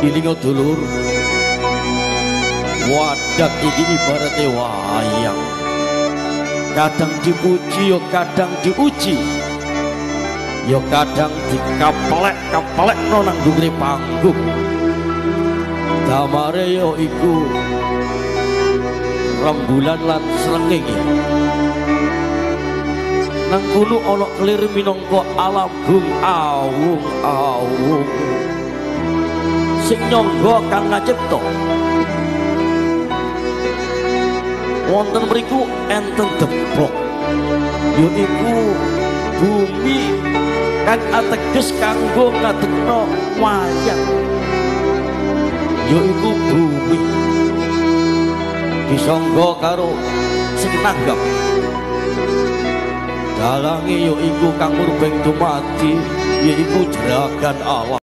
ilingo dulur, wadak iki ibarate wayang, kadang dipuji yo kadang diuji, yo kadang dikaplek nang dhuwure panggung. Damare yo iku rembulan lan srengenge. Nang kono ana kelir minangka alambung awung-awung sing nyangga kang ngacipta. Wonten mriku enten debok, yaiku bumi kang ateges kanggo ngadegna wayang, yaiku bumi disangga karo sing nanggap. Dalange yaiku kang murbeng dumadi, yaiku jeragan alam.